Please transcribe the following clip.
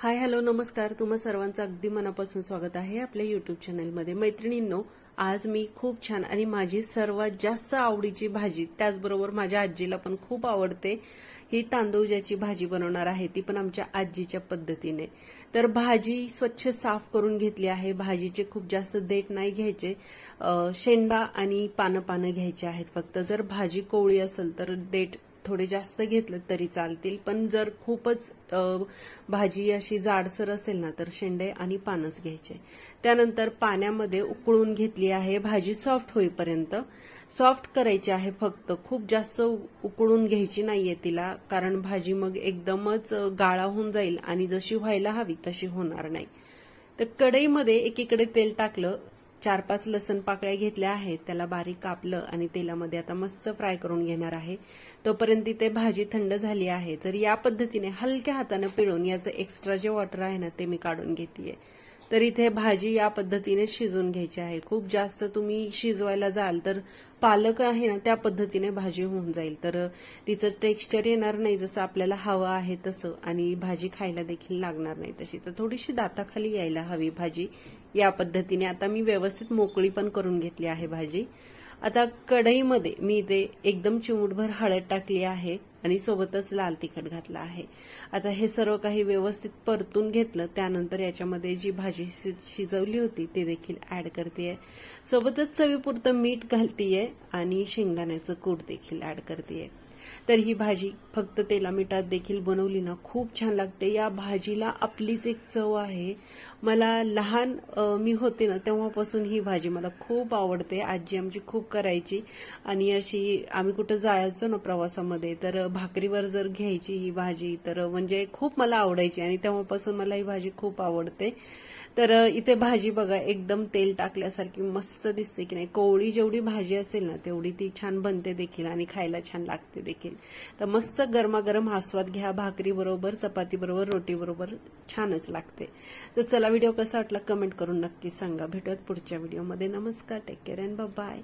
Hi hello नमस्कार। तुम्हा सर्वांचं अगदी मनापासून स्वागत आहे आपल्या युट्यूब चॅनलमध्ये। मैत्रिणींनो, आज मी खूप छान आणि माझी सर्वात जास्त आवडीची भाजी, त्याचबरोबर माझ्या आजीला पण खूप आवडते, ही तांदूळजाची भाजी बनवणार आहे, ती पण आमच्या आजीच्या पद्धतीने। तर भाजी स्वच्छ साफ करून घेतली आहे। भाजीचे खूप जास्त देठ नाही घ्यायचे, शेंडा आणि पानं घ्यायचे आहेत फक्त। जर भाजी कोवळी असेल तर देठ थोडे जास्त घेतले तरी चालतील, पण जर खूपच भाजी अशी जाडसर असेल ना तर शेंडे आणि पानच घ्यायचे। त्यानंतर पाण्यामध्ये उकळून घेतली आहे भाजी सॉफ्ट होईपर्यंत। सॉफ्ट करायची आहे फक्त, खूप जास्त उकळून घ्यायची नाहीये तिला, कारण भाजी मग एकदमच गाळा होऊन जाईल आणि जशी व्हायला हवी तशी होणार नाही। तर कढईमध्ये एकीकडे तेल टाकलं, 4-5 लसण पाकळ्या घेतल्या आहेत, त्याला बारीक कापलं आणि तेलामध्ये आता मस्त फ्राय करून घेणार आहे। तोपर्यंत इथे भाजी थंड झाली आहे। तर या पद्धतीने हलक्या हाताने पिळून याचं एक्स्ट्रा जे वॉटर आहे ना ते मी काढून घेतेय। तर इथे भाजी या पद्धतीने शिजवून घ्यायची आहे। खूप जास्त तुम्ही शिजवायला जाल तर पालक आहे ना त्या पद्धतीने भाजी होऊन जाईल, तर तिचं टेक्स्चर येणार नाही जसं आपल्याला हवं आहे तसं, आणि भाजी खायला देखील लागणार नाही तशी। तर थोडीशी दाताखाली यायला हवी भाजी या पद्धतीने। आता मी व्यवस्थित मोकळी पण करून घेतली आहे भाजी। आता कढईमध्ये मी इथे एकदम चिमूटभर हळद टाकली आहे आणि सोबतच लाल तिखट घातलं आहे। आता हे सर्व काही व्यवस्थित परतून घेतलं, त्यानंतर याच्यामध्ये जी भाजी शिजवली होती ते देखील ऍड करतेय। सोबतच चवीपुरतं मीठ घालतेय आणि शेंगदाण्याचं कूट देखील ऍड करतेय। तर ही भाजी फक्त तेला मिठात देखील बनवली ना खूप छान लागते। या भाजीला आपलीच एक चव आहे। मला लहान मी होते ना तेव्हापासून ही भाजी मला खूप आवडते। आजी आमची खूप करायची आणि अशी आम्ही कुठे जायचो ना प्रवासामध्ये तर भाकरीवर जर घ्यायची ही भाजी तर म्हणजे खूप मला आवडायची आणि तेव्हापासून मला ही भाजी खूप आवडते। तर इथे भाजी बघा एकदम तेल टाकल्यासारखी मस्त दिसते की नाही। कोवळी जेवढी भाजी असेल ना तेवढी ती छान बनते देखील आणि खायला छान लागते देखील। तर मस्त गरमागरम आस्वाद घ्या, भाकरी बरोबर, चपाती बरोबर, रोटी बरोबर छानच लागते। तर चला, व्हिडिओ कसा वाटला कमेंट करून नक्की सांगा। भेटूयात पुढच्या व्हिडिओमध्ये। नमस्कार, take care and bye bye.